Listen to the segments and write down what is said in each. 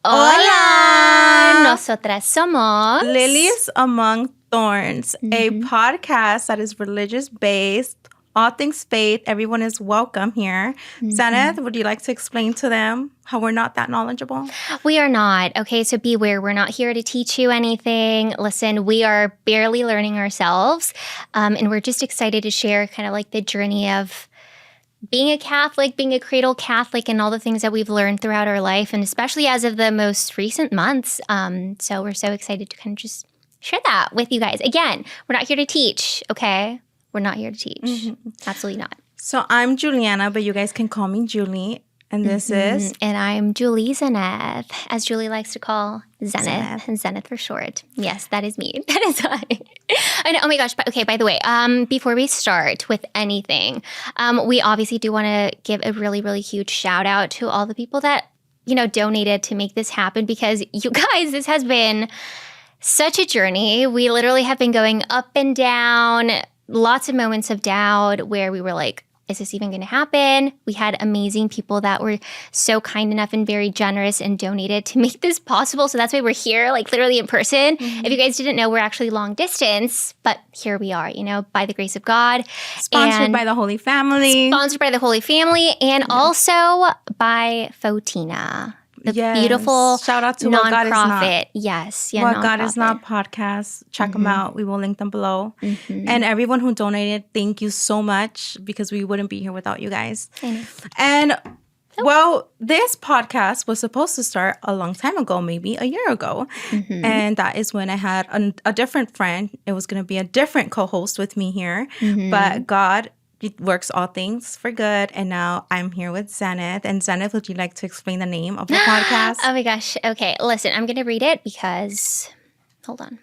Hola! Nosotras somos Lilies among Thorns, a Mm-hmm. podcast that is religious-based, all things faith. Everyone is welcome here. Zeneth, would you like to explain to them how we're not that knowledgeable? We are not. Okay, so beware. We're not here to teach you anything. Listen, we are barely learning ourselves, and we're just excited to share kind of like the journey of being a Catholic, being a cradle Catholic, and all the things that we've learned throughout our life, and especially as of the most recent months. So we're so excited to kind of just share that with you guys. Again, we're not here to teach, okay? We're not here to teach. Absolutely not. So I'm Juliana, but you guys can call me Julie. And this is... And I'm Julie Zeneth, as Julie likes to call Zeneth. And Zeneth for short. Yes, that is me. That is I. I know. Oh my gosh. But okay, by the way, before we start with anything, we obviously do want to give a really, really huge shout out to all the people that, donated to make this happen, because you guys, this has been such a journey. We literally have been going up and down, lots of moments of doubt where we were like, is this even going to happen? We had amazing people that were so kind enough and very generous and donated to make this possible. So that's why we're here, like literally in person. If you guys didn't know, we're actually long distance, but here we are, by the grace of God. Sponsored by the Holy Family. Sponsored by the Holy Family, and also by Fotina. The beautiful shout out to nonprofit. What God Is Not. Yes. What God Is Not podcast. Check them out. We will link them below. And everyone who donated, thank you so much, because we wouldn't be here without you guys. And well, this podcast was supposed to start a long time ago, maybe a year ago. And that is when I had a different friend. It was going to be a different co-host with me here. But God works all things for good. And now I'm here with Zeneth. And Zeneth, would you like to explain the name of the podcast? Oh my gosh. Okay, listen, I'm going to read it because, hold on.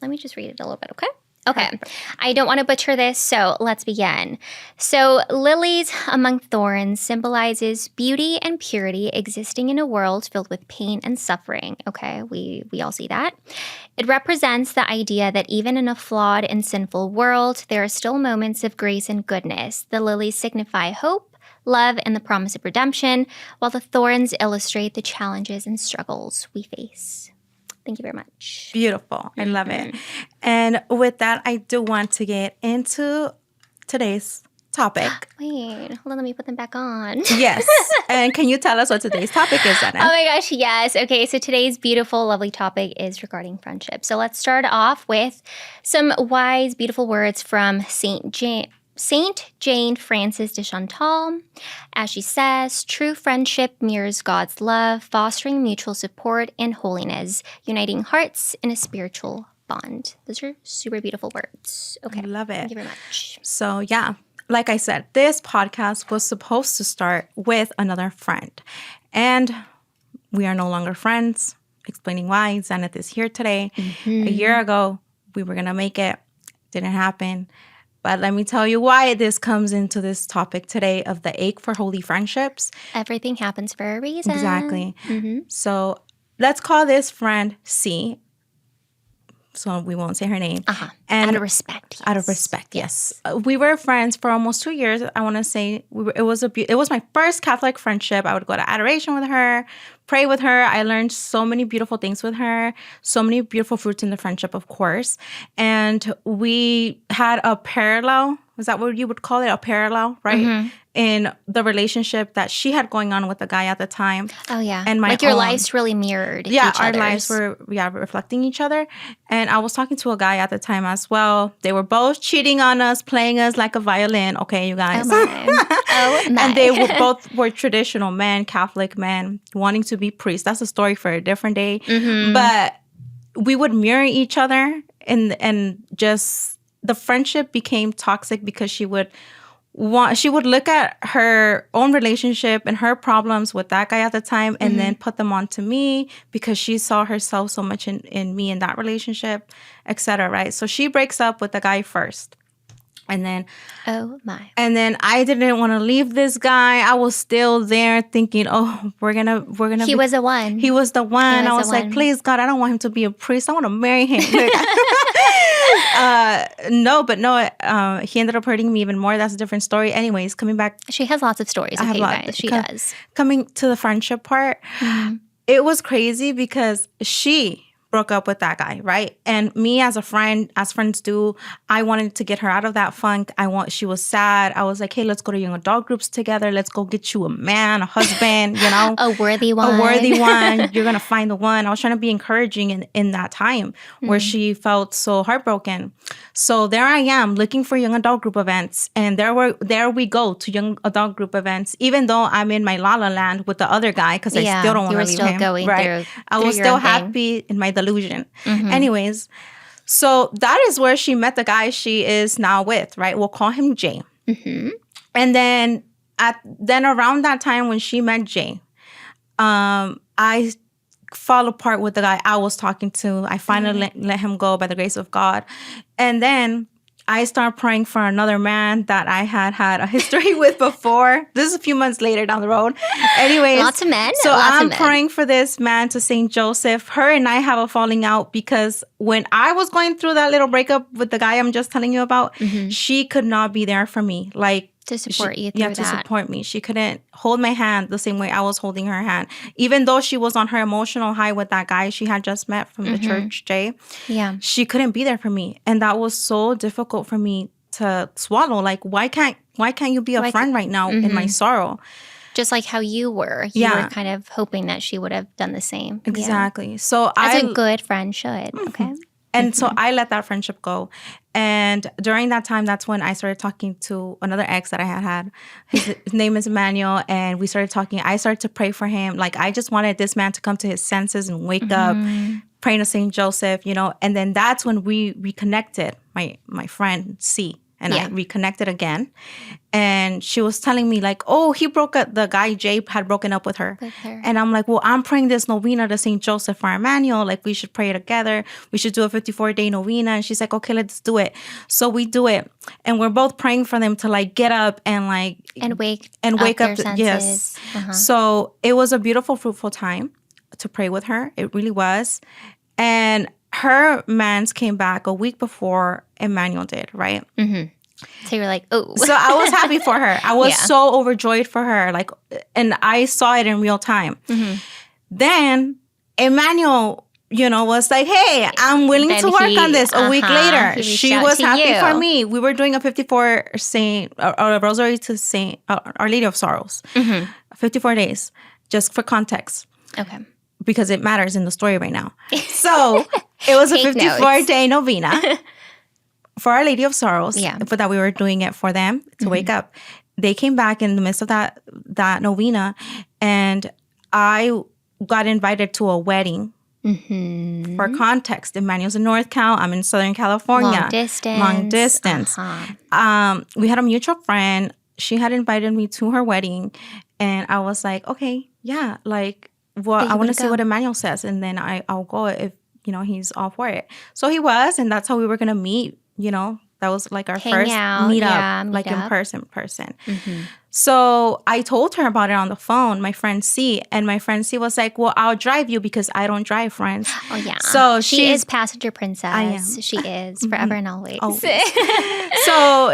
Let me just read it a little bit, okay? Okay, I don't want to butcher this, so let's begin. So, Lilies among Thorns symbolizes beauty and purity existing in a world filled with pain and suffering. Okay, we all see that. It represents the idea that even in a flawed and sinful world, there are still moments of grace and goodness. The lilies signify hope, love, and the promise of redemption, while the thorns illustrate the challenges and struggles we face. Thank you very much. Beautiful. I love it. And with that, I do want to get into today's topic. Wait, hold on, let me put them back on. Yes. And can you tell us what today's topic is, Anna? Oh my gosh, yes. Okay, so today's beautiful, lovely topic is regarding friendship. So let's start off with some wise, beautiful words from Saint Jane Frances de Chantal. As she says, true friendship mirrors God's love, fostering mutual support and holiness, uniting hearts in a spiritual bond. Those are super beautiful words. Okay. I love it. Thank you very much. So, yeah, like I said, this podcast was supposed to start with another friend. And we are no longer friends. Explaining why. Zeneth is here today. A year ago, we were going to make it. Didn't happen. But let me tell you why this comes into this topic today of the ache for holy friendships. Everything happens for a reason. Exactly. So let's call this friend C. So we won't say her name. And out of respect. Yes. Out of respect, yes. We were friends for almost 2 years. I want to say it was my first Catholic friendship. I would go to adoration with her, pray with her. I learned so many beautiful things with her, so many beautiful fruits in the friendship, of course. And we had a parallel. Is that what you would call it? A parallel, right? In the relationship that she had going on with the guy at the time. Oh, yeah. And like your lives really mirrored each other's. Yeah, our lives were reflecting each other. And I was talking to a guy at the time as well. They were both cheating on us, playing us like a violin. Okay, you guys. Oh, my. And they both were traditional men, Catholic men, wanting to be priests. That's a story for a different day. But we would mirror each other, and just the friendship became toxic because she would look at her own relationship and her problems with that guy at the time and then put them onto me because she saw herself so much in me in that relationship, etc. Right? So she breaks up with the guy first. And then, oh my! And then I didn't want to leave this guy. I was still there thinking, oh, we're gonna. He was the one. He was the one. I was like, please, God, I don't want him to be a priest. I want to marry him. No. He ended up hurting me even more. That's a different story. Anyways, coming back. She has lots of stories. Okay, you guys. She does. Coming to the friendship part. it was crazy because she broke up with that guy, right? And me as a friend, as friends do, I wanted to get her out of that funk. She was sad. I was like, hey, let's go to young adult groups together. Let's go get you a man, a husband, you know. A worthy one. A worthy one. You're going to find the one. I was trying to be encouraging in that time where she felt so heartbroken. So there I am looking for young adult group events. And there we go to young adult group events, even though I'm in my La La Land with the other guy because I still don't want to leave him. You were still going right? I was still happy in my delusion. Anyways, so that is where she met the guy she is now with, right? We'll call him Jay. And then around that time when she met Jay, I fall apart with the guy I was talking to. I finally let him go by the grace of God. And then I start praying for another man that I had a history with before. This is a few months later down the road. Anyways. Lots of men. So I'm praying for this man to St. Joseph. Her and I have a falling out because when I was going through that little breakup with the guy I'm just telling you about, she could not be there for me. Like, to support you through that. To support me. She couldn't hold my hand the same way I was holding her hand. Even though she was on her emotional high with that guy she had just met from the church, Jay. Yeah. She couldn't be there for me. And that was so difficult for me to swallow. Like, why can't you be a friend right now in my sorrow? Just like how you were. You were kind of hoping that she would have done the same. Exactly. Yeah. So as a good friend should. Okay. And so I let that friendship go. And during that time, that's when I started talking to another ex that I had. His name is Emmanuel. And we started talking. I started to pray for him. Like, I just wanted this man to come to his senses and wake up, praying to St. Joseph, you know. And then that's when we reconnected, my friend C. And I reconnected again. And she was telling me, like, oh, the guy Jay had broken up with her. And I'm like, well, I'm praying this novena to St. Joseph for Emmanuel. Like, we should pray together. We should do a 54-day novena. And she's like, okay, let's do it. So we do it. And we're both praying for them to, like, get up and, like... And wake up. Yes. So it was a beautiful, fruitful time to pray with her. It really was. And her mans came back a week before Emmanuel did, right? So you were like, oh. So I was happy for her. I was so overjoyed for her. Like, and I saw it in real time. Then Emmanuel, you know, was like, hey, I'm willing to work on this. A week later, she was happy for me. We were doing a 54 Saint, or a rosary to Saint Our Lady of Sorrows. 54 days, just for context. Okay. Because it matters in the story right now. So it was a 54-day novena for Our Lady of Sorrows. But that we were doing it for them to wake up. They came back in the midst of that novena, and I got invited to a wedding. For context, Emmanuel's in North Cal. I'm in Southern California. Long distance. We had a mutual friend. She had invited me to her wedding, and I was like, okay, yeah, like, well, I want to see what Emmanuel says, and then I'll go if, you know, he's all for it. So he was, and that's how we were going to meet, you know. That was like our first meetup, like in person. So I told her about it on the phone, my friend C. And my friend C was like, well, I'll drive you because I don't drive, friends. Oh, yeah. So she is passenger princess. I am. She is forever and always. So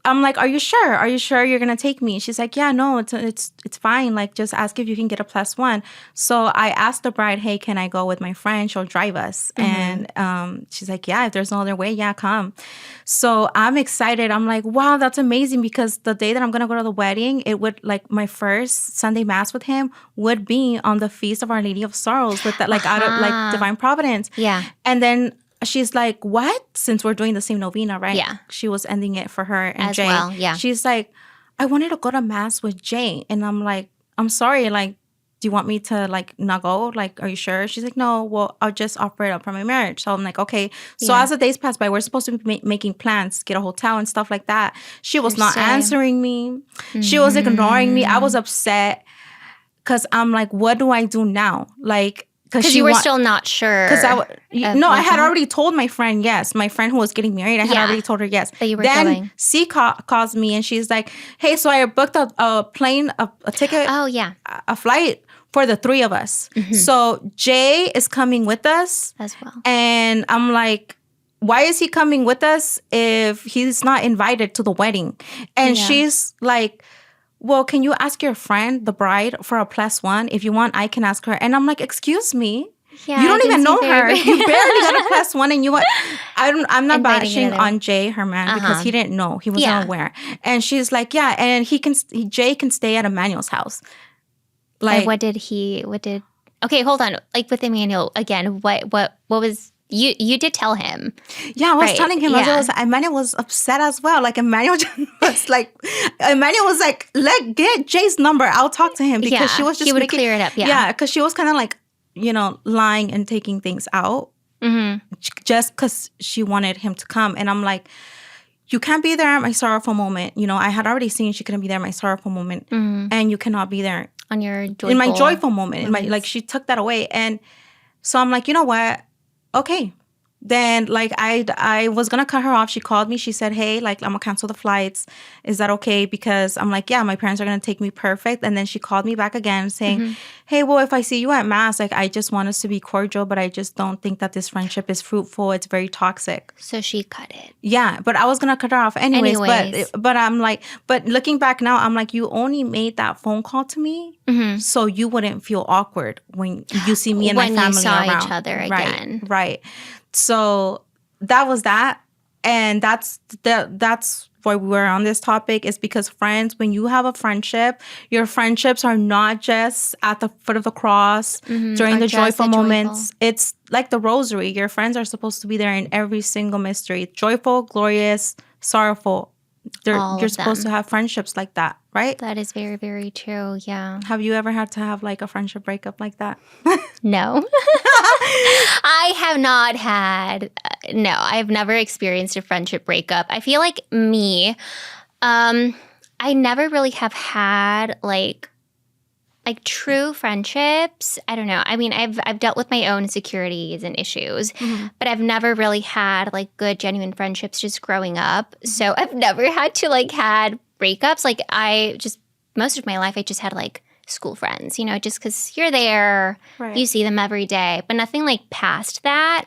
I'm like, are you sure? Are you sure you're going to take me? She's like, yeah, no, it's fine. Like, just ask if you can get a +1. So I asked the bride, hey, can I go with my friend? She'll drive us. And she's like, yeah, if there's no other way, yeah, come. So I'm excited. I'm like, wow, that's amazing, because the day that I'm going to go to the wedding, it would, like, my first Sunday Mass with him would be on the Feast of Our Lady of Sorrows with that, like, out of, like, Divine Providence. Yeah. And then she's like, what? Since we're doing the same novena, right? Yeah. She was ending it for her and as Jay. well, yeah. She's like, I wanted to go to Mass with Jay. And I'm like, I'm sorry, like, do you want me to, like, not go? Like, are you sure? She's like, no, well, I'll just offer it up for my marriage. So I'm like, okay. So as the days pass by, we're supposed to be making plans, get a hotel and stuff like that. She was not answering me. She was ignoring me. I was upset because I'm like, what do I do now? Like, because you were still not sure. Because I had already told my friend yes. My friend who was getting married, I had already told her yes. That you were then going. C calls me and she's like, hey, so I booked a plane, a ticket. Oh, yeah. A flight for the 3 of us. So Jay is coming with us. As well. And I'm like, why is he coming with us if he's not invited to the wedding? And she's like, well, can you ask your friend, the bride, for a +1? If you want, I can ask her. And I'm like, excuse me. Yeah, you don't even know her. You barely got a +1, and you what? I'm not bashing on Jay, her man, because he didn't know. He wasn't aware. And she's like, yeah, and Jay can stay at Emmanuel's house. Like, okay, hold on. Like with Emmanuel again, what was you did tell him? Yeah, I was telling him. Emmanuel was upset as well. Like Emmanuel was like, get Jay's number. I'll talk to him, because she was just he would clear it up. Yeah, because she was kind of like, lying and taking things out just because she wanted him to come. And I'm like, you can't be there at my sorrowful moment. I had already seen she couldn't be there at my sorrowful moment, and you cannot be there on your in my joyful moment. Like she took that away, and so I'm like, you know what? Okay. Then I was gonna cut her off. She called me. She said, hey, I'm gonna cancel the flights. Is that okay? Because I'm like, yeah, my parents are gonna take me perfect. And then she called me back again saying, hey, well, if I see you at mass, I just want us to be cordial, but I just don't think that this friendship is fruitful. It's very toxic. So she cut it. Yeah, but I was gonna cut her off anyways. But I'm like, but looking back now, I'm like, you only made that phone call to me so you wouldn't feel awkward when you see me and my family saw around. Each other again. Right. So that was that. And that's why we're on this topic, is because friends, when you have a friendship, your friendships are not just at the foot of the cross during the joyful moments. It's like the rosary. Your friends are supposed to be there in every single mystery. Joyful, glorious, sorrowful. You're supposed to have friendships like that, right? That is very, very true. Yeah. Have you ever had to have a friendship breakup like that? No. I have not had. No, I've never experienced a friendship breakup. I feel like me, I never really have had true friendships. I don't know. I mean, I've dealt with my own insecurities and issues, but I've never really had good, genuine friendships just growing up. So I've never had to had breakups. Most of my life, I just had school friends, just because you're there, you see them every day, but nothing past that.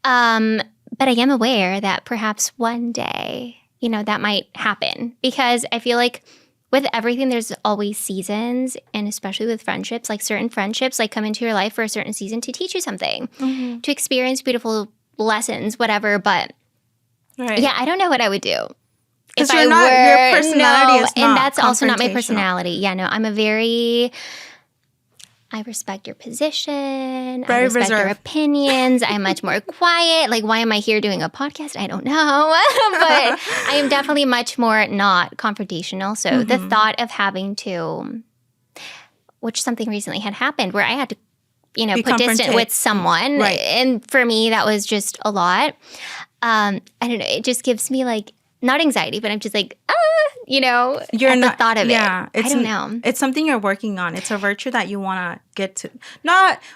But I am aware that perhaps one day, that might happen, because I feel like with everything, there's always seasons, and especially with friendships, certain friendships come into your life for a certain season to teach you something, to experience beautiful lessons, whatever. But yeah, I don't know what I would do. Because your personality is not, and that's also not my personality. Yeah, no, I respect your position. I respect your opinions. I'm much more quiet. Why am I here doing a podcast? I don't know. But I am definitely much more not confrontational. So the thought of having to, which something recently had happened where I had to, put distance with someone. Right. And for me, that was just a lot. I don't know. It just gives me not anxiety, but I'm just you're not, the thought of it. I don't know. It's something you're working on. It's a virtue that you want to get to.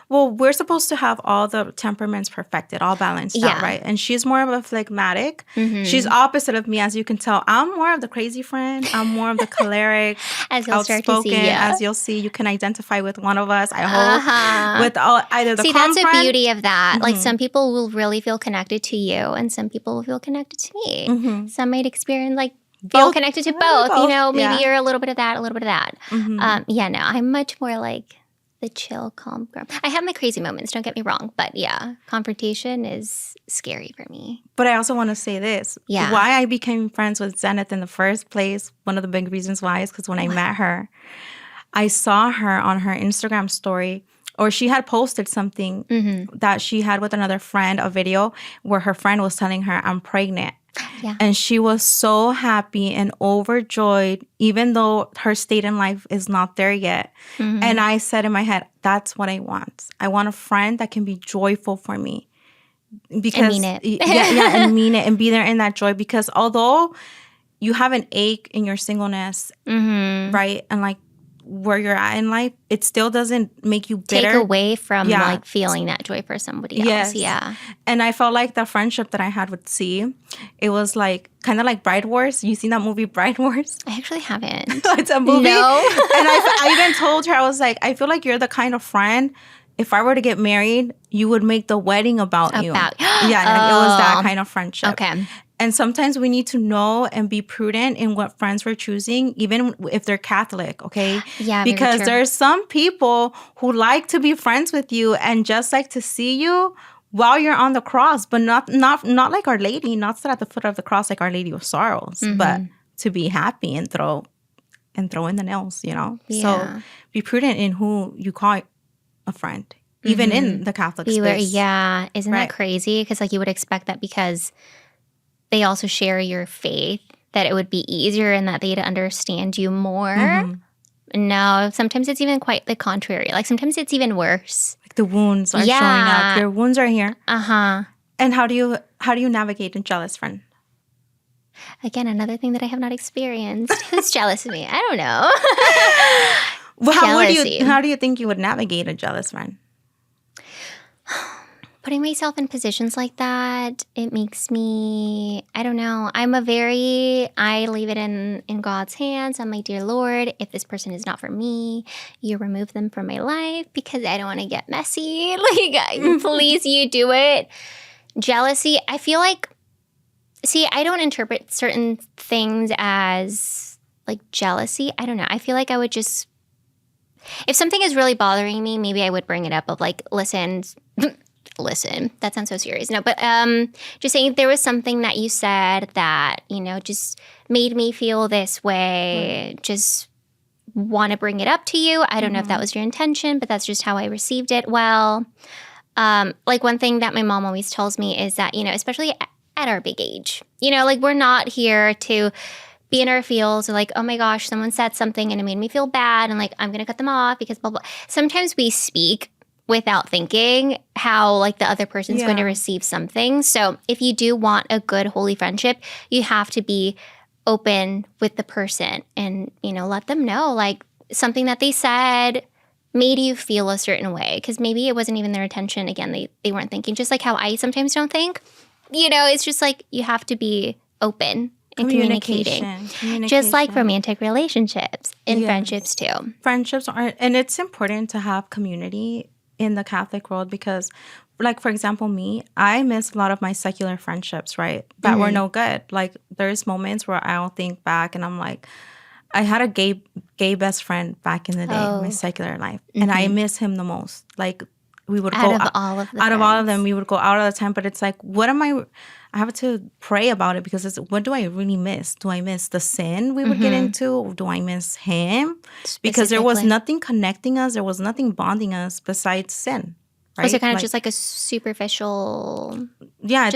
We're supposed to have all the temperaments perfected, all balanced out, right? And she's more of a phlegmatic. She's opposite of me, as you can tell. I'm more of the crazy friend. I'm more of the choleric, as you'll outspoken, start to see, as you'll see. You can identify with one of us, I hope. With either the calm that's friend. The beauty of that. Some people will really feel connected to you, and some people will feel connected to me. Some might experience feel connected to both. Maybe you're a little bit of that, a little bit of that. No, I'm much more the chill, calm girl. I have my crazy moments, don't get me wrong. But yeah, confrontation is scary for me. But I also want to say this. Yeah. Why I became friends with Zeneth in the first place, one of the big reasons why is because when I met her, I saw her on her Instagram story, or she had posted something that she had with another friend, a video where her friend was telling her, I'm pregnant. Yeah. And she was so happy and overjoyed, even though her state in life is not there yet. And I said in my head, that's what I want. I want a friend that can be joyful for me. Because, and mean it. And mean it and be there in that joy. Because although you have an ache in your singleness, right? And where you're at in life, it still doesn't make you bitter. Take away from feeling that joy for somebody else. Yes. Yeah. And I felt like the friendship that I had with C, it was kind of like Bride Wars. You seen that movie Bride Wars? I actually haven't. It's a movie. No. And I even told her, I was like, I feel like you're the kind of friend if I were to get married, you would make the wedding about you. Yeah, like it was that kind of friendship. Okay. And sometimes we need to know and be prudent in what friends we're choosing, even if they're Catholic, okay? Yeah, because there's some people who like to be friends with you and just like to see you while you're on the cross, but not like Our Lady, not sit at the foot of the cross like Our Lady of Sorrows, but to be happy and throw in the nails, you know? Yeah. So be prudent in who you call a friend, even in the Catholic space. Yeah. Isn't that crazy? Because like you would expect that because they also share your faith, that it would be easier and that they'd understand you more. No, sometimes it's even quite the contrary. Like sometimes it's even worse. Like the wounds are showing up. Your wounds are here. And how do you navigate a jealous friend? Again, another thing that I have not experienced. Who's jealous of me? I don't know. Well, how do you think you would navigate a jealous friend? Putting myself in positions like that, it makes me, I don't know. I leave it in God's hands. I'm like, dear Lord, if this person is not for me, you remove them from my life because I don't want to get messy. Like, please, you do it. Jealousy, I feel like, I don't interpret certain things as like jealousy. I don't know. I feel like I would just, if something is really bothering me, maybe I would bring it up of like, listen, that sounds so serious. No, but just saying there was something that you said that, you know, just made me feel this way. Just want to bring it up to you. I don't know if that was your intention, but that's just how I received it. Well, like one thing that my mom always tells me is that, you know, especially at our big age, you know, like we're not here to be in our feels or like, oh my gosh, someone said something and it made me feel bad and like, I'm going to cut them off because blah, blah. Sometimes we speak without thinking how like the other person's going to receive something. So if you do want a good holy friendship, you have to be open with the person and, you know, let them know like something that they said made you feel a certain way because maybe it wasn't even their intention. Again, they weren't thinking, just like how I sometimes don't think. You know, it's just like you have to be open and communicating. Just like romantic relationships and friendships too. Friendships are, and it's important to have community in the Catholic world because, like, for example, me, I miss a lot of my secular friendships, right? That were no good. Like, there's moments where I'll think back and I'm like, I had a gay best friend back in the day, in my secular life. And I miss him the most. Like, we would out of all of them, we would go out all the time. But it's like, I have to pray about it because what do I really miss? Do I miss the sin we would get into? Or do I miss him? Because there was nothing connecting us. There was nothing bonding us besides sin. Right? So kind of like, just like a superficial, have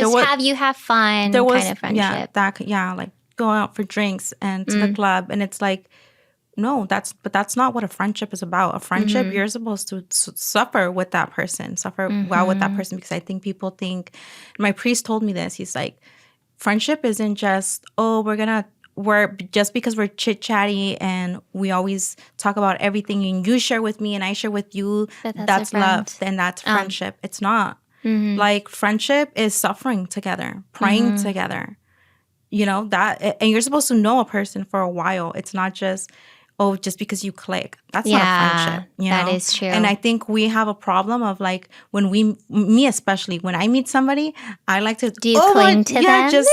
fun there was, kind of friendship. Like go out for drinks and to the club. And it's like, no, that's not what a friendship is about. A friendship, you're supposed to suffer with that person, well with that person. Because I think people think, my priest told me this. He's like, friendship isn't just, we're just because we're chit-chatty and we always talk about everything and you share with me and I share with you. That's love and that's friendship. It's not. Like friendship is suffering together, praying together. You know, that, and you're supposed to know a person for a while. It's not just, just because you click. That's not a friendship. You know? That is true. And I think we have a problem of like, me especially, when I meet somebody, I like to cling to them? just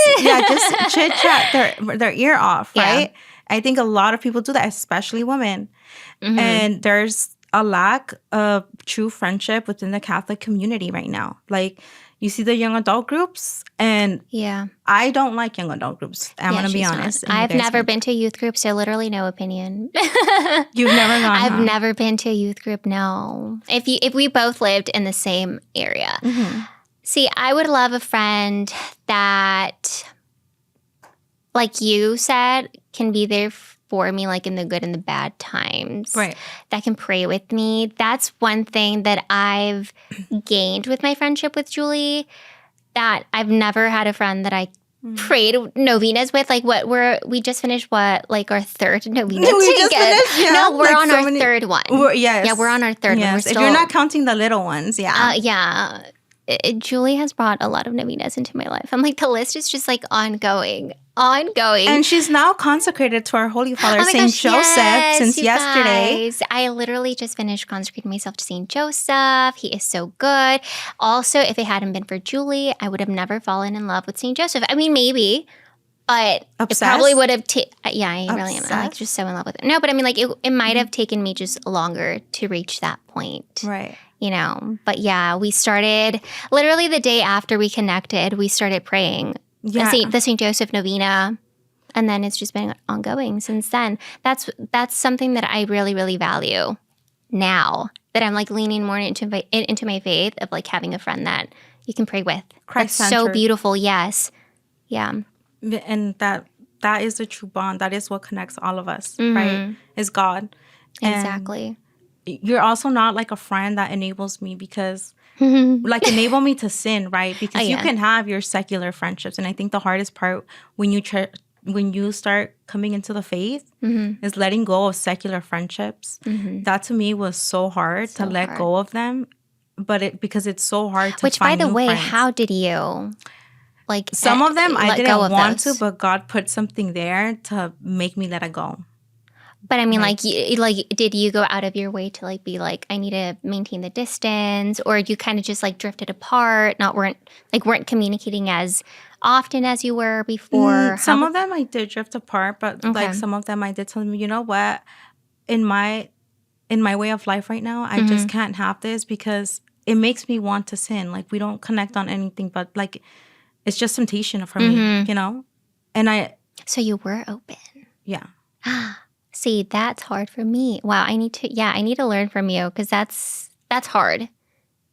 chit chat their ear off, right? I think a lot of people do that, especially women. And there's a lack of true friendship within the Catholic community right now. Like, you see the young adult groups, and I don't like young adult groups. I'm going to be honest. I've never been to a youth group, so literally no opinion. You've never gone? I've never been to a youth group, no. If we both lived in the same area. See, I would love a friend that, like you said, can be there for me, like in the good and the bad times. Right. That can pray with me. That's one thing that I've gained with my friendship with Julie, that I've never had a friend that I prayed novenas with. Like we just finished like our third novena together. No, we're on our third one. Yes. Yeah, we're on our third one. If you're not counting the little ones, Julie has brought a lot of novenas into my life. I'm like, the list is just like ongoing. And she's now consecrated to our Holy Father, Saint Joseph, since yesterday. Guys, I literally just finished consecrating myself to Saint Joseph. He is so good. Also, if it hadn't been for Julie, I would have never fallen in love with Saint Joseph. I mean, maybe, but Obsessed? It probably would have. Yeah, I really am. I'm like just so in love with it. No, but I mean, like it might have taken me just longer to reach that point, right? You know, but yeah, we started literally the day after we connected. We started praying. Yeah. The St. Joseph Novena, and then it's just been ongoing since then. That's something that I really, really value now that I'm like leaning more into my faith of like having a friend that you can pray with. Christ-centered. That's so beautiful. Yes. Yeah. And that is the true bond. That is what connects all of us, right? Is God. Exactly. And you're also not like a friend that enables me because... like enable me to sin, right? Because you can have your secular friendships, and I think the hardest part when you start coming into the faith is letting go of secular friendships. That to me was so hard to let go of them, but because it's so hard to. Which, find by the way, friends. How did you? Like some of them I didn't want to, but God put something there to make me let it go. But I mean, like, did you go out of your way to like be like, I need to maintain the distance, or you kind of just like drifted apart, weren't communicating as often as you were before? Some of them I did drift apart, but like some of them I did tell them, you know what, in my way of life right now, I just can't have this because it makes me want to sin. Like we don't connect on anything, but like it's just temptation for me, you know. And so you were open, yeah. See, that's hard for me. Wow, I need to learn from you because that's hard.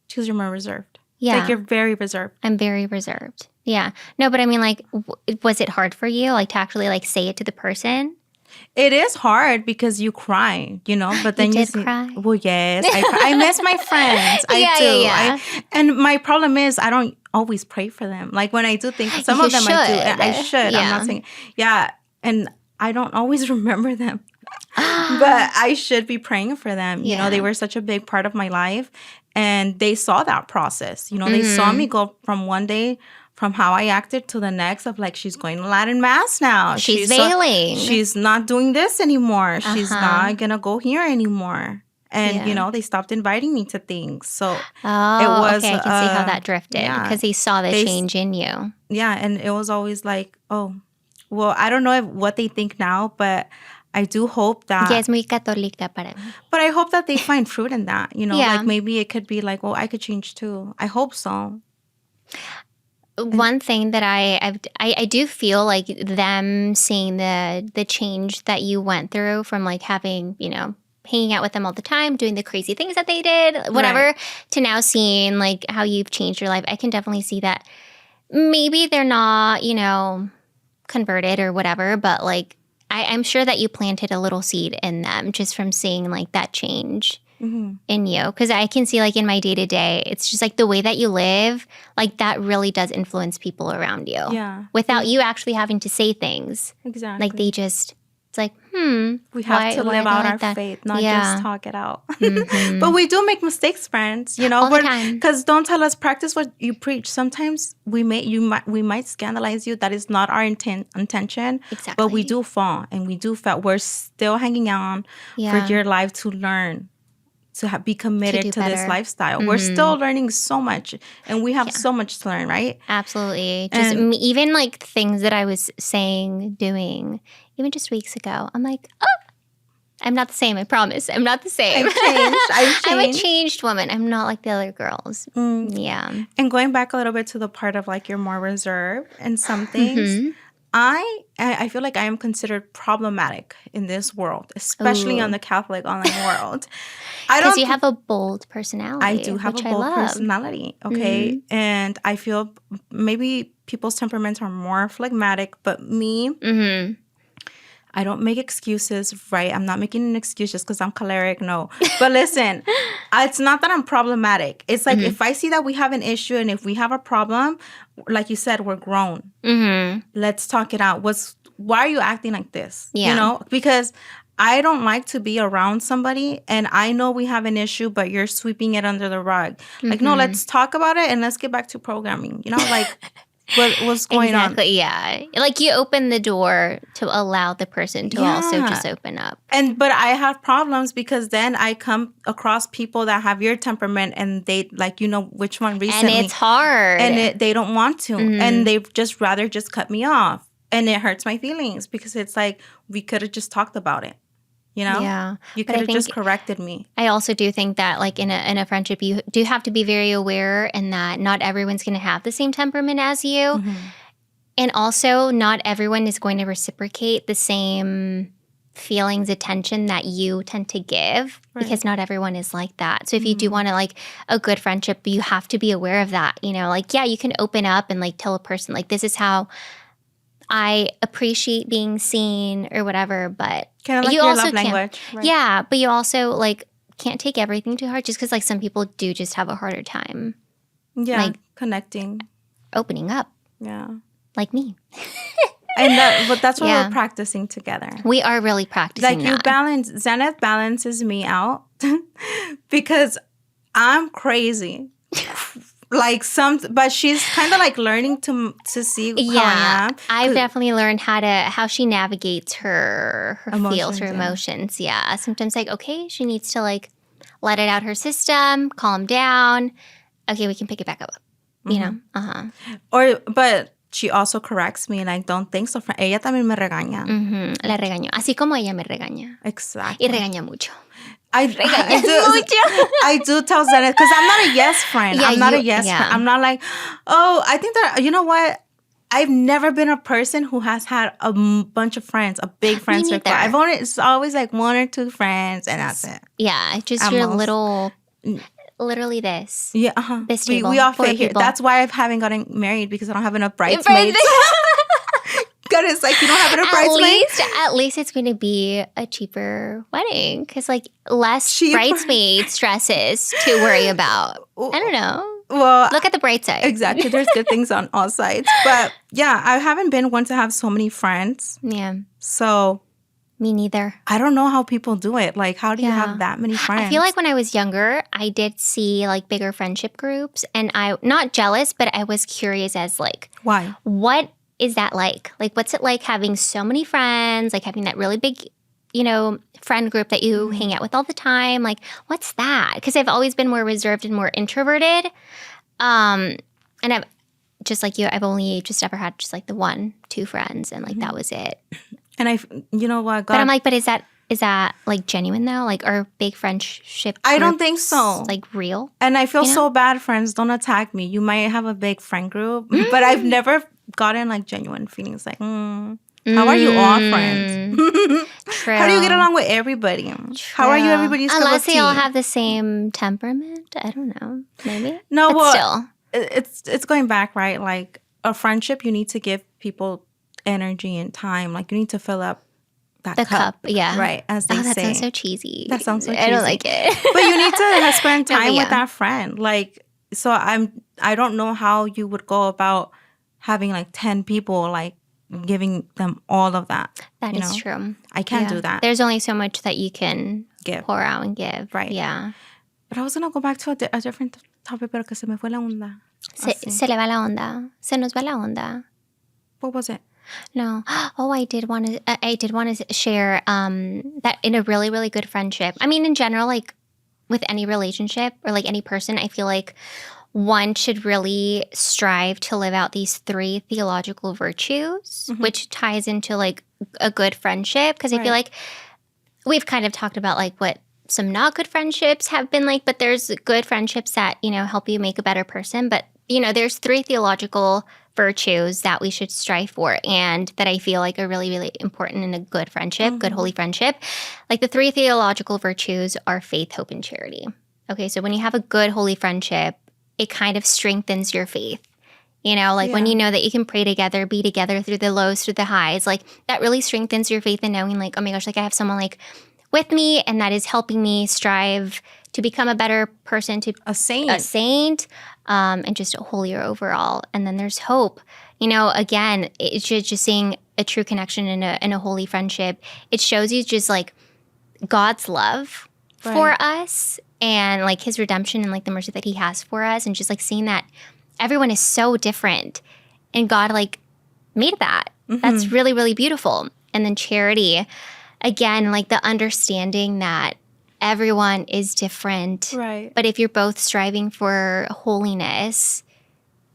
Because you're more reserved. Yeah. Like you're very reserved. I'm very reserved. Yeah. No, but I mean, like, was it hard for you, like, to actually, like, say it to the person? It is hard because you cry, you know, but then you cry? Well, yes. I miss my friends. I do. Yeah. And my problem is I don't always pray for them. Like when I do think, some of them I do. I should. Yeah. I'm not saying. Yeah. And I don't always remember them. But I should be praying for them. You know, they were such a big part of my life. And they saw that process. You know, they saw me go from one day, from how I acted to the next of like, she's going to Latin Mass now. She's veiling. She's not doing this anymore. She's not going to go here anymore. And, you know, they stopped inviting me to things. So it was... okay, I can see how that drifted because they saw the change in you. Yeah, and it was always like, oh, well, I don't know what they think now, but... I do hope that... Ya es muy católica para mí. But I hope that they find fruit in that. You know, like maybe it could be like, well, I could change too. I hope so. One thing that I do feel like them seeing the change that you went through from like having, you know, hanging out with them all the time, doing the crazy things that they did, whatever, to now seeing like how you've changed your life. I can definitely see that maybe they're not, you know, converted or whatever, but like, I'm sure that you planted a little seed in them just from seeing like that change in you. Because I can see like in my day-to-day, it's just like the way that you live, like that really does influence people around you. Yeah. Without you actually having to say things. Exactly. Like they just, it's like, we have to live out our faith, not just talk it out. But we do make mistakes, friends. You know, all the time. Because don't tell us practice what you preach. Sometimes we might scandalize you. That is not our intention. Exactly. But we do fall, and we do fail. We're still hanging on for your life to learn, to be committed to this lifestyle. We're still learning so much, and we have so much to learn, right? Absolutely. Just even like things that I was saying, doing, even just weeks ago, I'm like, oh, I'm not the same. I promise. I'm not the same. I've changed. I'm a changed woman. I'm not like the other girls. Yeah. And going back a little bit to the part of like you're more reserved in some things, I feel like I am considered problematic in this world, especially on the Catholic online world. Because you have a bold personality. I do have a bold personality, okay? And I feel maybe people's temperaments are more phlegmatic, but me, I don't make excuses, right? I'm not making an excuse just because I'm choleric, no. But listen, it's not that I'm problematic. It's like if I see that we have an issue and if we have a problem, like you said, we're grown. Let's talk it out. Why are you acting like this? Yeah. You know? Because I don't like to be around somebody and I know we have an issue, but you're sweeping it under the rug. Like, no, let's talk about it and let's get back to programming. You know, like what's going on? Exactly, yeah. Like you open the door to allow the person to also just open up. But I have problems because then I come across people that have your temperament and they like, you know, which one recently. And it's hard. And they don't want to. And they just rather just cut me off. And it hurts my feelings because it's like, we could have just talked about it. You know? Yeah. You could have just corrected me. I also do think that like in a friendship, you do have to be very aware and that not everyone's going to have the same temperament as you. And also not everyone is going to reciprocate the same feelings, attention that you tend to give because not everyone is like that. So if you do want to like a good friendship, you have to be aware of that. You know, like, yeah, you can open up and like tell a person like, this is how I appreciate being seen or whatever, but kind of like you your also love language. Right? Yeah, but you also like can't take everything too hard just because like some people do just have a harder time. Yeah, like connecting, opening up. Yeah, like me. But that's what we're practicing together. We are really practicing. Like you balance. Zeneth balances me out because I'm crazy. Like but she's kind of like learning to see how I am. I've definitely learned how she navigates her emotions, feels, her emotions. Yeah, sometimes like okay, she needs to like let it out her system, calm down. Okay, we can pick it back up. You know, but she also corrects me, and I don't think so. Ella también me regaña. La regaño, así como ella me regaña. Exactly. Y regaña mucho. I do tell Zeneth because I'm not a yes friend. I'm not a yes friend. I'm not like, oh, I think that, you know what? I've never been a person who has had a bunch of friends, a big friend circle. It's always like one or two friends and that's it. Yeah, just your little, literally this. Yeah, this table. We all fit here. That's why I haven't gotten married because I don't have enough bridesmaids. God, it's like you don't have enough bridesmaids. At least it's going to be a cheaper wedding because like less bridesmaid stresses to worry about. I don't know. Well, look at the bright side. Exactly. There's good things on all sides. But yeah, I haven't been one to have so many friends. Yeah. So. Me neither. I don't know how people do it. Like, how do you have that many friends? I feel like when I was younger, I did see like bigger friendship groups and I'm not jealous, but I was curious as like. Why? What is that like? Like, what's it like having so many friends, like having that really big, you know, friend group that you hang out with all the time? Like, what's that? Because I've always been more reserved and more introverted. And I've, just like you, I've only just ever had just like the 1-2 friends and like that was it. And you know what? But I'm like, but is that like genuine though? Like, are big friendship I don't think so. Like real? And I feel so bad, friends. Don't attack me. You might have a big friend group, but I've never gotten like genuine feelings like, how are you all friends? True. How do you get along with everybody? True. How are you everybody's cup of tea? Unless they all have the same temperament. I don't know. Maybe. No, but well, still. It's going back, right? Like a friendship, you need to give people energy and time. Like you need to fill up the cup. Yeah. Right. As they say. That sounds so cheesy. That sounds so cheesy. I don't like it. But you need to spend time with that friend. Like, so I don't know how you would go about having like 10 people, like giving them all of that. That is true. I can't do that. There's only so much that you can give, pour out and give. Right. Yeah. But I was going to go back to a different topic, pero que se me fue la onda. Se le va la onda. Se nos va la onda. What was it? No. Oh, I did want to share that in a really, really good friendship. I mean, in general, like with any relationship or like any person, I feel like one should really strive to live out these 3 theological virtues, which ties into like a good friendship. Because I feel like we've kind of talked about like what some not good friendships have been like, but there's good friendships that, you know, help you make a better person. But, you know, there's 3 theological virtues that we should strive for and that I feel like are really, really important in a good friendship, good holy friendship. Like the 3 theological virtues are faith, hope, and charity. Okay, so when you have a good holy friendship, it kind of strengthens your faith. You know, like when you know that you can pray together, be together through the lows, through the highs, like that really strengthens your faith in knowing like, oh my gosh, like I have someone like with me and that is helping me strive to become a better person, to a saint, and just holier overall. And then there's hope. You know, again, it's just seeing a true connection in a holy friendship. It shows you just like God's love for us and like his redemption and like the mercy that he has for us, and just like seeing that everyone is so different and God like made that. That's really, really beautiful. And then charity, again, like the understanding that everyone is different. Right. But if you're both striving for holiness,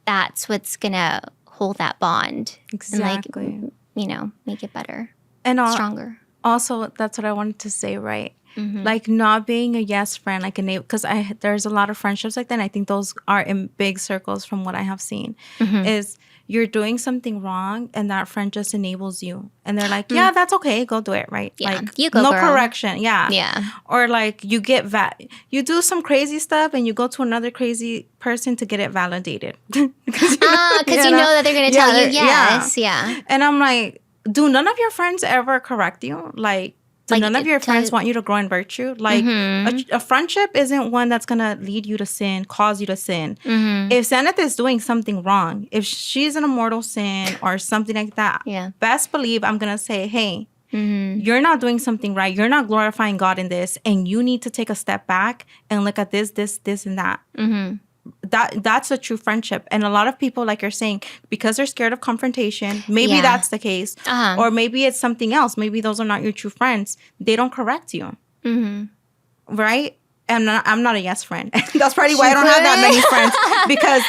that's what's going to hold that bond. Exactly. And like, you know, make it better and stronger. Also, that's what I wanted to say, right? Like not being a yes friend, like because there's a lot of friendships like that. And I think those are in big circles from what I have seen. Is you're doing something wrong and that friend just enables you, and they're like, yeah, that's okay, go do it, right? Yeah. Like You go, no girl. correction, Yeah. Or like you you do some crazy stuff and you go to another crazy person to get it validated Because you know that they're going to tell you yes. Yeah. And I'm like, do none of your friends ever correct you? Like, do none of your friends want you to grow in virtue? Like, a friendship isn't one that's going to lead you to sin, cause you to sin. If Zeneth is doing something wrong, if she's in a mortal sin or something like that, best believe I'm going to say, hey, you're not doing something right. You're not glorifying God in this. And you need to take a step back and look at this, and that. That's a true friendship. And a lot of people, like you're saying, because they're scared of confrontation, maybe that's the case. Or maybe it's something else. Maybe those are not your true friends. They don't correct you. Right? And I'm not a yes friend. That's probably why I don't have that many friends. Because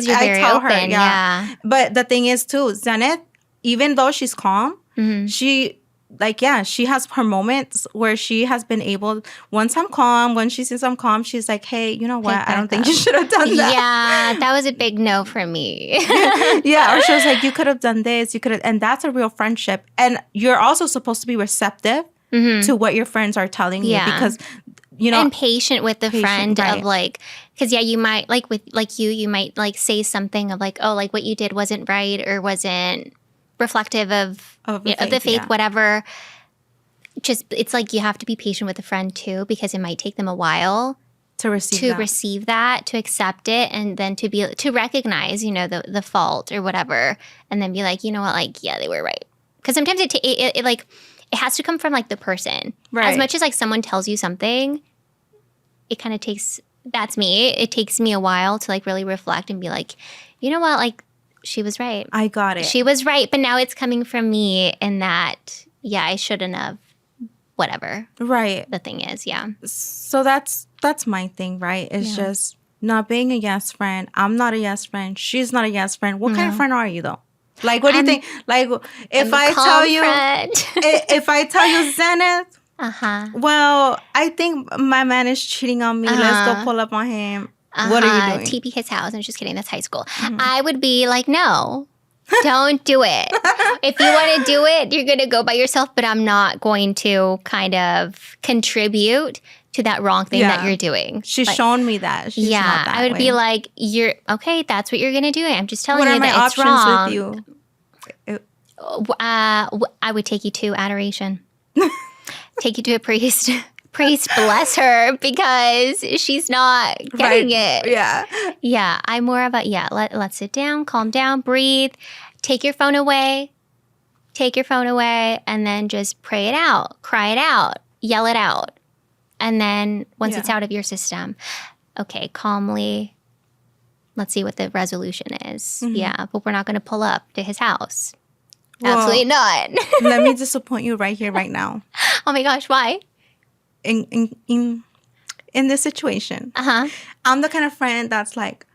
you're very tell open, her. Yeah. But the thing is, too, Zeneth, even though she's calm, she has her moments where she has been able, once I'm calm, when she says I'm calm, she's like, hey, you know what? I don't think you should have done that. Yeah, that was a big no for me. Yeah, or she was like, you could have done this, you could have, and that's a real friendship. And you're also supposed to be receptive to what your friends are telling you, because, you know. And patient with the friend of like, because you might, like with, like you might like say something of like, oh, like what you did wasn't right or wasn't reflective of the faith, whatever. Just, it's like you have to be patient with a friend too, because it might take them a while to receive that, to accept it, and then to recognize, you know, the fault or whatever, and then be like, you know what, like, yeah, they were right. Because sometimes it has to come from like the person. Right. As much as like someone tells you something, it kind of takes, that's me. It takes me a while to like really reflect and be like, you know what, like, she was right. I got it. She was right, but now it's coming from me, and that, I shouldn't have, whatever. Right. The thing is, So that's my thing, right? It's just not being a yes friend. I'm not a yes friend. She's not a yes friend. What kind of friend are you, though? Like, what do you think? Like, if I tell you, if I tell you, Zeneth, well, I think my man is cheating on me. Let's go pull up on him. What are you doing? TP his house. I'm just kidding. That's high school. I would be like, no, don't do it. If you want to do it, you're going to go by yourself, but I'm not going to kind of contribute to that wrong thing that you're doing. She's shown me that. She's not that I would way. be like, you're okay. That's what you're going to do. I'm just telling you that it's wrong. What are my options with you? I would take you to adoration. Take you to a priest. Priest, bless her, because she's not getting it. Yeah. I'm more of a, let's sit down, calm down, breathe, take your phone away, and then just pray it out, cry it out, yell it out. And then once it's out of your system, okay, calmly, let's see what the resolution is. Yeah, but we're not going to pull up to his house. Well, absolutely not. Let me disappoint you right here, right now. Oh my gosh, why? In this situation, I'm the kind of friend that's like,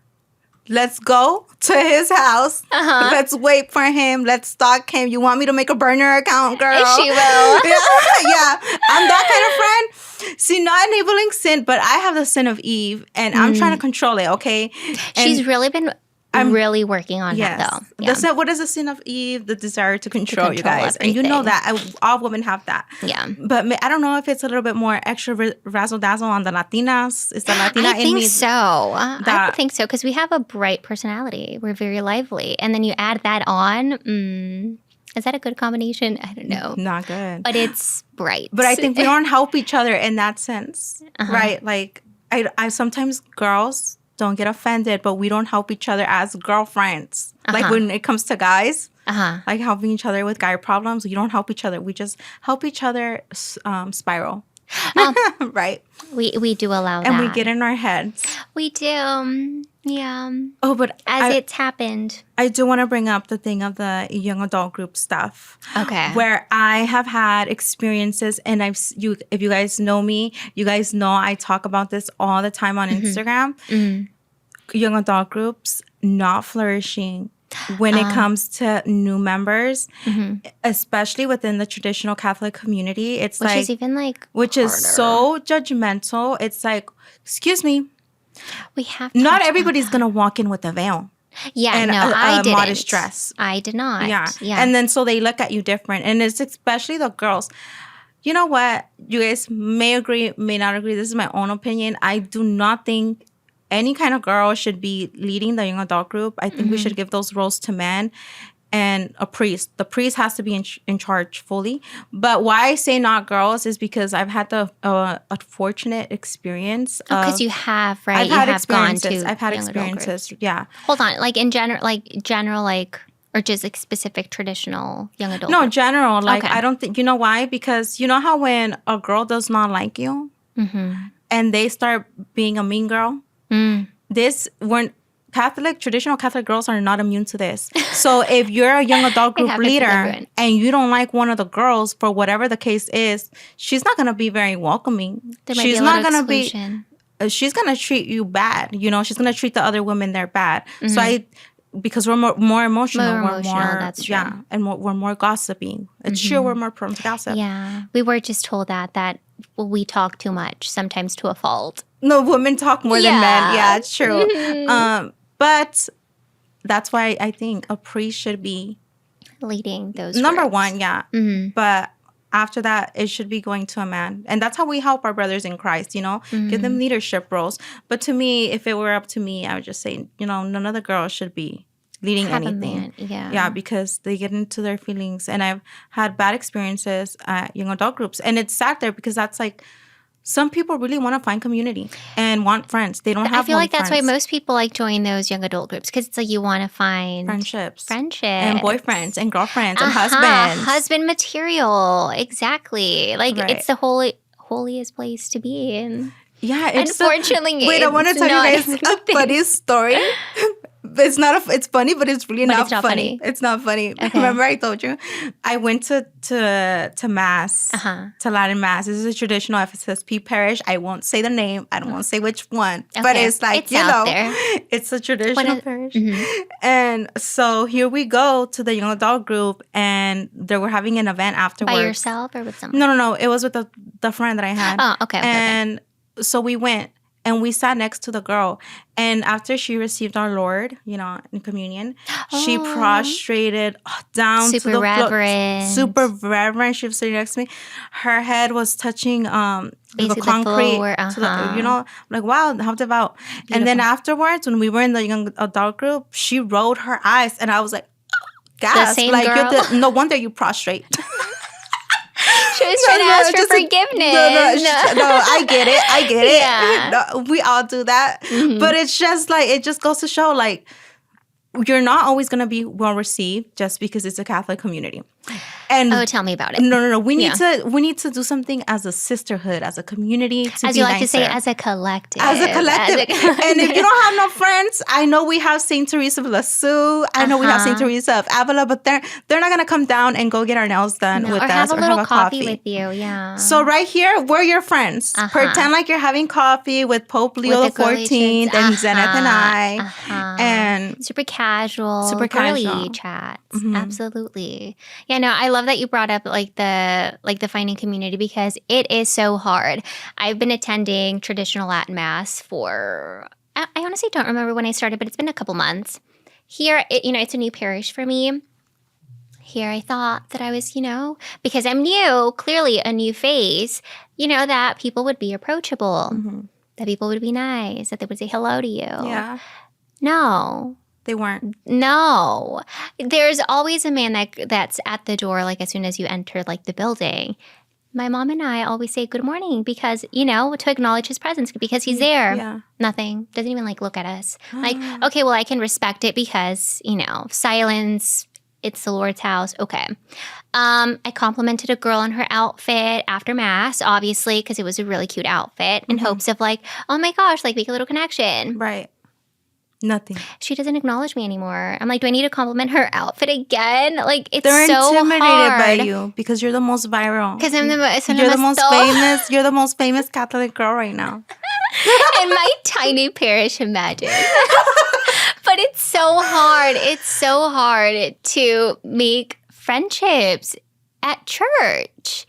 let's go to his house. Let's wait for him. Let's stalk him. You want me to make a burner account, girl? She will. Yeah. I'm that kind of friend. See, not enabling sin, but I have the sin of Eve, and I'm trying to control it, okay? She's really been really working on that, though. Yeah. What is the sin of Eve? The desire to control you guys. Everything. And you know that. All women have that. Yeah. But I don't know if it's a little bit more extra razzle-dazzle on the Latinas. Is the Latina in me? I think so. I think so, because we have a bright personality. We're very lively. And then you add that on. Is that a good combination? I don't know. Not good. But it's bright. But I think we don't help each other in that sense. Right? Like, I sometimes girls don't get offended, but we don't help each other as girlfriends. Like when it comes to guys, like helping each other with guy problems, we don't help each other. We just help each other spiral. Right? We do allow that. And we get in our heads. We do. Yeah. Oh, but it's happened. I do want to bring up the thing of the young adult group stuff. Okay. Where I have had experiences, and if you guys know me, you guys know I talk about this all the time on Instagram. Young adult groups not flourishing when it comes to new members, especially within the traditional Catholic community. It's which is even which harder. Is so judgmental. It's like, excuse me. We have not everybody's going to walk in with a veil. Yeah, and I didn't. Modest dress. I did not. Yeah. And then so they look at you different. And it's especially the girls. You know what? You guys may agree, may not agree. This is my own opinion. I do not think any kind of girl should be leading the young adult group. I think we should give those roles to men and a priest. The priest has to be in charge fully. But why I say not girls is because I've had the unfortunate experience. Because you have, right? I've had experiences. Yeah. Hold on. Like in general, or just like specific traditional young adult? No, general. Like, okay. I don't think, you know why? Because you know how when a girl does not like you and they start being a mean girl? Traditional Catholic girls are not immune to this. So if you're a young adult group leader and you don't like one of the girls for whatever the case is, she's not going to be very welcoming. She's not going to be. She's going to treat you bad. You know, she's going to treat the other women there bad. So because we're more emotional. We're more, that's true. Yeah, and we're more gossiping. It's true we're more prone to gossip. Yeah, we were just told that we talk too much, sometimes to a fault. No, women talk more than men. Yeah, it's true. But that's why I think a priest should be leading those number groups. One, yeah. But after that, it should be going to a man. And that's how we help our brothers in Christ, you know, give them leadership roles. But to me, if it were up to me, I would just say, you know, none of the girls should be leading anything. Yeah, because they get into their feelings. And I've had bad experiences at young adult groups. And it's sad there because that's like, some people really want to find community and want friends. They don't have. I feel like that's why most people like join those young adult groups because it's like you want to find friendships, and boyfriends and girlfriends and husband material. Exactly, like it's the holiest place to be in. Yeah, unfortunately, wait, I want to tell you guys a funny story. It's not. It's funny, but it's really not funny. It's not funny. Okay. Remember, I told you, I went to mass, to Latin mass. This is a traditional FSSP parish. I won't say the name. I don't want to say which one, but it's like it's it's a traditional parish. And so here we go to the young adult group, and they were having an event afterwards. By yourself or with someone? No. It was with the friend that I had. Oh, okay. And so we went. And we sat next to the girl. And after she received our Lord, you know, in communion, she prostrated down to the floor. Super reverent. She was sitting next to me. Her head was touching the concrete. You know, like, wow, how devout. Beautiful. And then afterwards, when we were in the young adult group, she rolled her eyes. And I was like, gasp. Like, girl? No wonder you prostrate. She was trying to ask for forgiveness. No, I get it. Yeah. No, we all do that. But it's just like, it just goes to show, like, you're not always going to be well received just because it's a Catholic community. And tell me about it. No. We need to do something as a sisterhood, as a community. As you like to say, as a collective. And if you don't have no friends, I know we have Saint Teresa of Lisieux. I know we have Saint Teresa of Avila, but they're not gonna come down and go get our nails done with us or have a coffee with you. Yeah. So right here, we're your friends. Pretend like you're having coffee with Pope Leo XIV and Zeneth and I, and super casual girly chats. Absolutely. Yeah, no, I love that you brought up like the finding community because it is so hard. I've been attending traditional Latin Mass for I honestly don't remember when I started, but it's been a couple months. Here, it's a new parish for me. Here I thought that I was, because I'm new, clearly a new face, that people would be approachable, that people would be nice, that they would say hello to you. Yeah. No. They weren't. No. There's always a man that's at the door, like as soon as you enter like the building. my mom and I always say good morning because, to acknowledge his presence because he's there. Yeah. Nothing. Doesn't even look at us. Okay, well, I can respect it because, silence, it's the Lord's house. Okay. I complimented a girl on her outfit after Mass, obviously, because it was a really cute outfit in hopes of oh my gosh, make a little connection. Right. Nothing. She doesn't acknowledge me anymore. I'm like, do I need to compliment her outfit again? It's They're so intimidated hard. by you because you're the most viral. Because I'm the most famous. You're the most famous Catholic girl right now. In my tiny parish, imagine. But it's so hard. It's so hard to make friendships at church.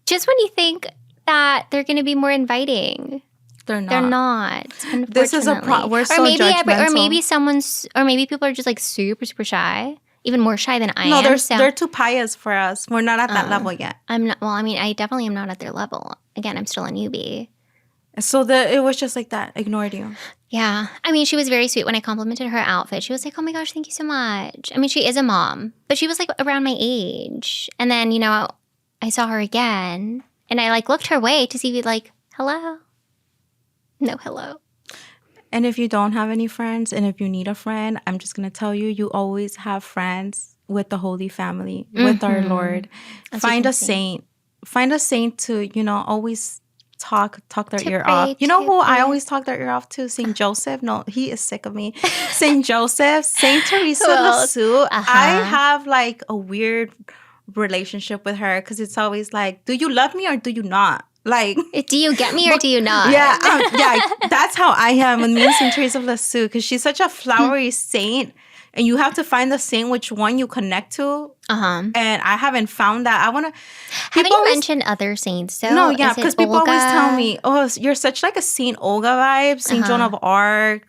Just when you think that they're going to be more inviting. They're not. They're not. This is a we're so judgmental. Or maybe people are just super, super shy. Even more shy than I am. No, they're too pious for us. We're not at that level yet. I'm not. Well, I definitely am not at their level. Again, I'm still a newbie. So it was just like that. Ignored you. Yeah. She was very sweet when I complimented her outfit. She was like, oh my gosh, thank you so much. She is a mom. But she was around my age. And then, I saw her again. And I looked her way to see hello. No hello. And if you don't have any friends and if you need a friend, I'm just going to tell you, you always have friends with the Holy Family, with our Lord. Find a saint. Find a saint to, always talk their ear off. You know who I always talk their ear off to? Saint Joseph. No, he is sick of me. Saint Joseph, Saint Teresa Lisieux. I have a weird relationship with her because it's always do you love me or do you not? Do you get me or do you not? Yeah, that's how I am with me and Saint Teresa of Lisieux because she's such a flowery saint, and you have to find the saint which one you connect to. And I haven't found that. Haven't you mentioned other saints? So no, yeah, because people always tell me, "Oh, you're such a Saint Olga vibe, Saint Joan of Arc."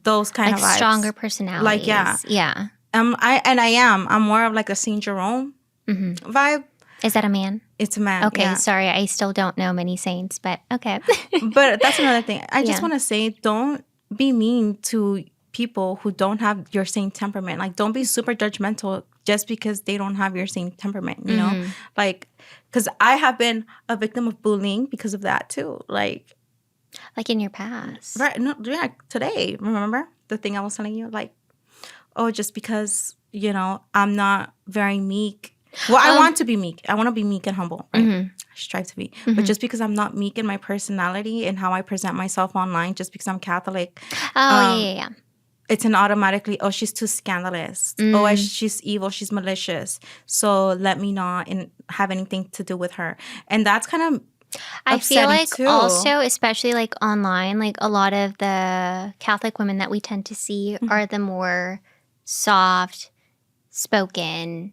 Those kind of vibes, stronger personalities. Yeah. I am. I'm more of a Saint Jerome vibe. Is that a man? It's a man. Okay, yeah. Sorry. I still don't know many saints, but okay. But that's another thing. I just want to say, don't be mean to people who don't have your same temperament. Don't be super judgmental just because they don't have your same temperament, you know? Because I have been a victim of bullying because of that too. In your past. Right. No, yeah, today, remember the thing I was telling you? Just because, I'm not very meek. Well, I want to be meek. I want to be meek and humble. Right? I strive to be. But just because I'm not meek in my personality and how I present myself online, just because I'm Catholic. Yeah. It's an automatically, she's too scandalous. She's evil. She's malicious. So let me not have anything to do with her. And that's kind of I feel too. Also, especially online, a lot of the Catholic women that we tend to see are the more soft spoken,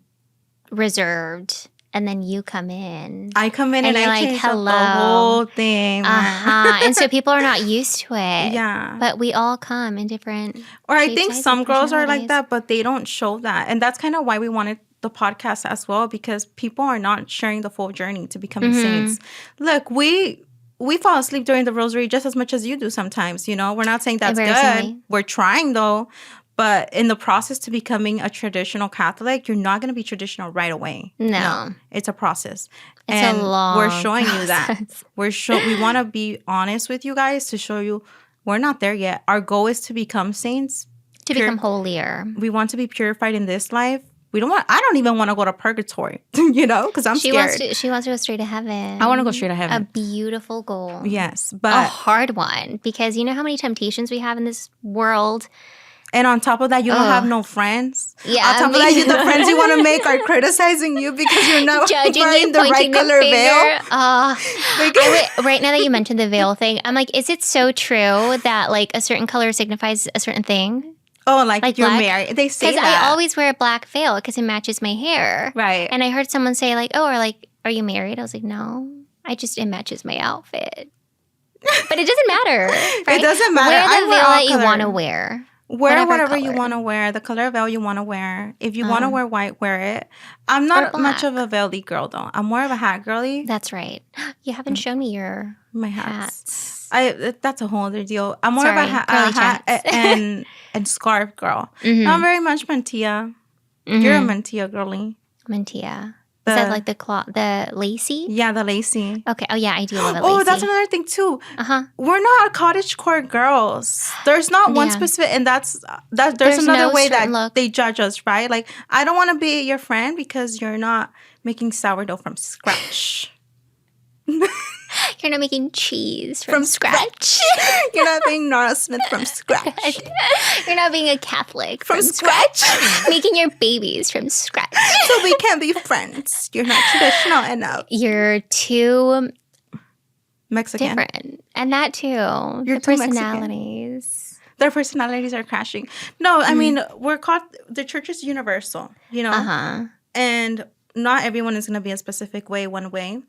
reserved, and then you come in. I come in and I change hello. Up the whole thing. And so people are not used to it. Yeah. But we all come in different Or I think some girls are like that, but they don't show that. And that's kind of why we wanted the podcast as well, because people are not sharing the full journey to becoming saints. Look, we fall asleep during the rosary just as much as you do sometimes, We're not saying that's good. We're trying, though. But in the process to becoming a traditional Catholic, you're not going to be traditional right away. No. It's a process. It's a long we're showing process. You that. We want to be honest with you guys to show you we're not there yet. Our goal is to become saints. To become holier. We want to be purified in this life. I don't even want to go to purgatory, because I'm scared. She wants to go straight to heaven. I want to go straight to heaven. A beautiful goal. Yes, but a hard one, because you know how many temptations we have in this world. And on top of that, you don't have no friends. Yeah, on top of that, the friends you want to make are criticizing you because you're not wearing the right color veil. Right now that you mentioned the veil thing, I'm like, is it so true that a certain color signifies a certain thing? Oh, like you're married. They say that. Because I always wear a black veil because it matches my hair. Right. And I heard someone say are you married? I was like, no, it matches my outfit. But it doesn't matter. Right? It doesn't matter. Wear the veil that you want to wear. Wear whatever you want to wear, the color veil you want to wear. If you want to wear white, wear it. I'm not much of a veil-y girl, though. I'm more of a hat girly. That's right. You haven't shown me my hats. That's a whole other deal. I'm more of a hat and scarf girl. Not very much mantilla. You're a mantilla girly. Mantilla. Is that like the lacy? Yeah, the lacy. Okay. Oh, yeah, I do love it lacy. Oh, that's another thing, too. We're not cottagecore girls. There's not one specific... And there's another way that they judge us, right? Like, I don't want to be your friend because you're not making sourdough from scratch. You're not making cheese from scratch. You're not being Nora Smith from scratch. You're not being a Catholic from scratch. Making your babies from scratch. So we can't be friends. You're not traditional enough. You're too Mexican. Different. And that too. You're the personalities. Mexican. Their personalities are crashing. No, I mean, we're called... The church is universal, you know? And not everyone is going to be a specific way, one way.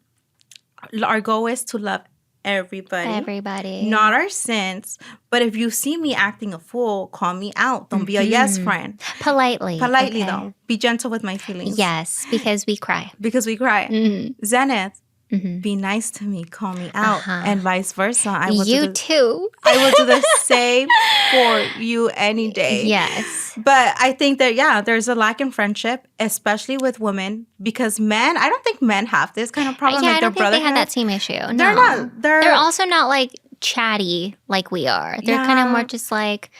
Our goal is to love everybody. Not our sins. But if you see me acting a fool, call me out. Don't be a yes friend. Politely, though. Be gentle with my feelings. Yes, because we cry. Zeneth, be nice to me. Call me out. And vice versa. I will too. I will do the same for you any day. Yes. But I think that, there's a lack in friendship, especially with women, because men, I don't think men have this kind of problem. Yeah, like I don't think they have that same issue. No. They're not. They're also not like chatty like we are. They're kind of more just like...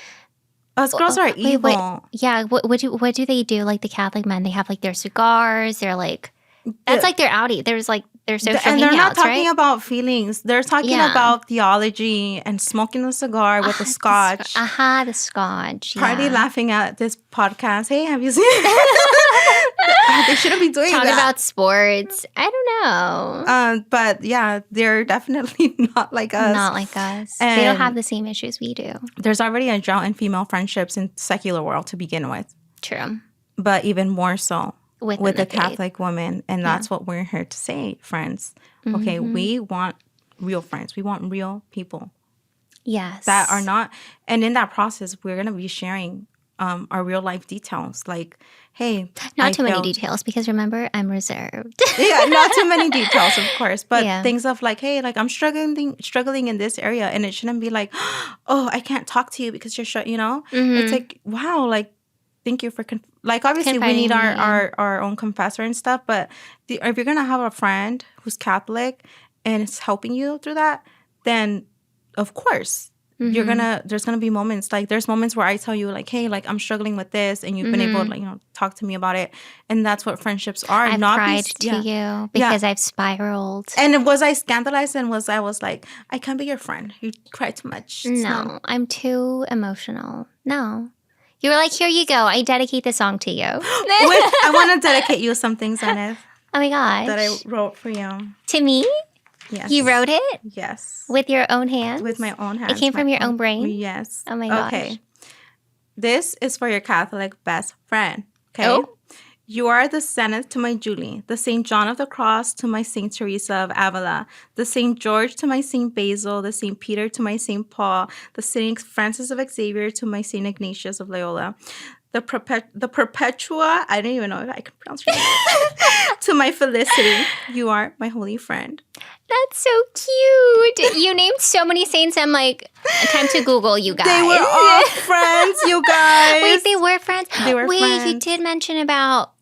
Us girls are evil. What do they do? Like the Catholic men, they have like their cigars. They're like... That's like their outie. There's like their social hangouts, right? And they're not talking about feelings. They're talking about theology and smoking a cigar with the scotch. The scotch. Probably laughing at this podcast. Hey, have you seen They shouldn't be doing Talking that. about sports. I don't know. But yeah, they're definitely not like us. Not like us. And they don't have the same issues we do. There's already a drought in female friendships in secular world to begin with. True. But even more so. With the faith. Catholic woman. And that's what we're here to say, friends. Okay, we want real friends. We want real people. Yes. That are not... And in that process, we're going to be sharing our real life details. Like, hey... Not too many details, because remember, I'm reserved. Not too many details, of course. But things of like, hey, like I'm struggling in this area. And it shouldn't be like, oh, I can't talk to you because you're... You know? It's like, wow, like, thank you for... Like, obviously, we need our own confessor and stuff. But if you're going to have a friend who's Catholic and it's helping you through that, then, of course, there's going to be moments. Like, there's moments where I tell you, like, hey, like, I'm struggling with this. And you've been able to, like, talk to me about it. And that's what friendships are. I've cried to you because I've spiraled. And was I scandalized? And I was like, I can't be your friend. You cry too much. No, I'm too emotional. No. You were like, here you go. I dedicate this song to you. I want to dedicate you something, Zeneth. Oh my gosh. That I wrote for you. To me? Yes. You wrote it? Yes. With your own hands? With my own hands. It came from your own brain? Yes. Oh my gosh. Okay. This is for your Catholic best friend. Okay? Oh. You are the Zeneth to my Julie, the St. John of the Cross to my St. Teresa of Avila, the St. George to my St. Basil, the St. Peter to my St. Paul, the St. Francis of Xavier to my St. Ignatius of Loyola, the Perpetua, I don't even know if I can pronounce your name, to my Felicity. You are my holy friend. That's so cute. You named so many saints. I'm like, time to Google you guys. They were all friends, you guys. Wait, they were friends? They were friends. You did mention about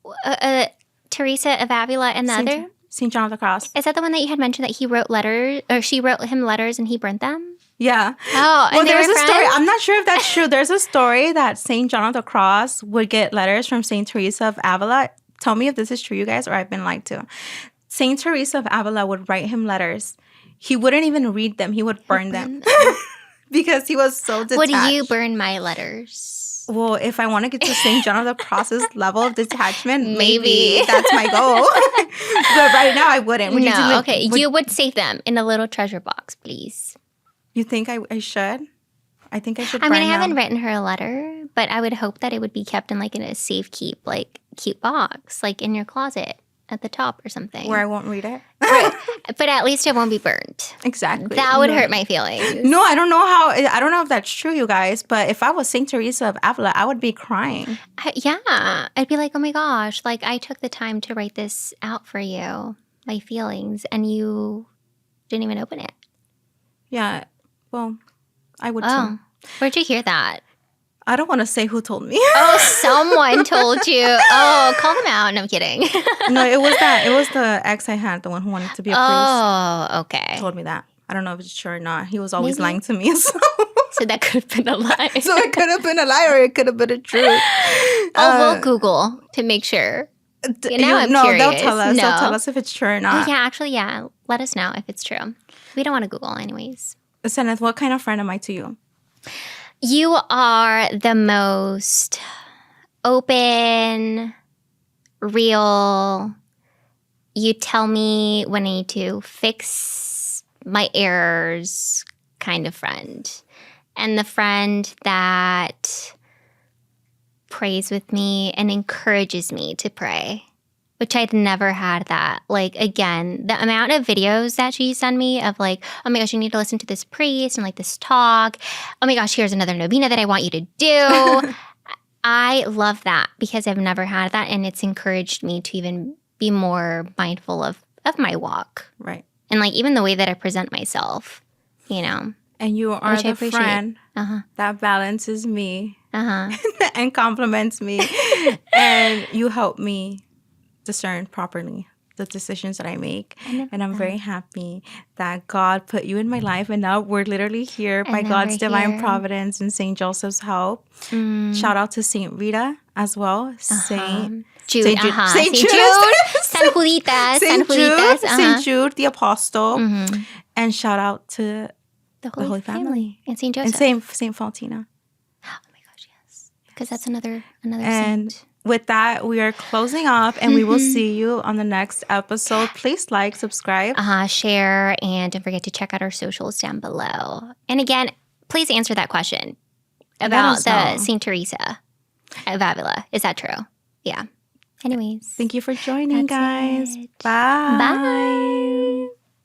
Teresa of Avila and the other? St. John of the Cross. Is that the one that you had mentioned that he wrote letters, or she wrote him letters and he burnt them? Yeah. Oh, and there's a story. I'm not sure if that's true. There's a story that St. John of the Cross would get letters from St. Teresa of Avila. Tell me if this is true, you guys, or I've been lied to. St. Teresa of Avila would write him letters. He wouldn't even read them. He would burn them. Because he was so detached. Would you burn my letters? Well, if I want to get to St. John of the Cross's level of detachment, maybe that's my goal. But right now, I wouldn't. You would save them in a little treasure box, please. You think I should? I think I should. I haven't written her a letter, but I would hope that it would be kept in like in a safe keep, like cute box, like in your closet at the top or something, where I won't read it. Right. But at least it won't be burnt. Exactly. That would hurt my feelings. No, I don't know if that's true, you guys. But if I was Saint Teresa of Avila, I would be crying. I'd be like, oh my gosh, like I took the time to write this out for you, my feelings, and you didn't even open it. Yeah. Well, I would too. Where'd you hear that? I don't want to say who told me. Oh, someone told you. Oh, call them out. No, I'm kidding. No, it was that. It was the ex I had, the one who wanted to be a priest. Oh, okay. Told me that. I don't know if it's true or not. He was always lying to me. So that could have been a lie. So it could have been a lie or it could have been a truth. We'll Google to make sure. I'm curious. They'll tell us. They'll tell us if it's true or not. Oh, yeah, actually, yeah. Let us know if it's true. We don't want to Google anyways. Zeneth, what kind of friend am I to you? You are the most open, real. You tell me when I need to fix my errors kind of friend. And the friend that prays with me and encourages me to pray, which I'd never had that. Like, again, the amount of videos that she sent me of like, oh my gosh, you need to listen to this priest and like this talk. Oh my gosh, here's another novena that I want you to do. I love that because I've never had that. And it's encouraged me to even be more mindful of my walk. Right. And like even the way that I present myself, And you are the friend that balances me and compliments me. And you help me discern properly the decisions that I make. And I'm very happy that God put you in my life. And now we're literally here by God's divine providence and St. Joseph's help. Shout out to St. Rita as well. Saint Jude. San Juditas. St. Jude, the Apostle. And shout out to the Holy Family. And St. Joseph. And St. Faustina. Oh my gosh, yes. Because that's another and saint. With that, we are closing up and we will see you on the next episode. Please like, subscribe. Share, and don't forget to check out our socials down below. And again, please answer that question about the St. Teresa of Avila. Is that true? Yeah. Anyways. Thank you for joining, guys. Bye. Bye.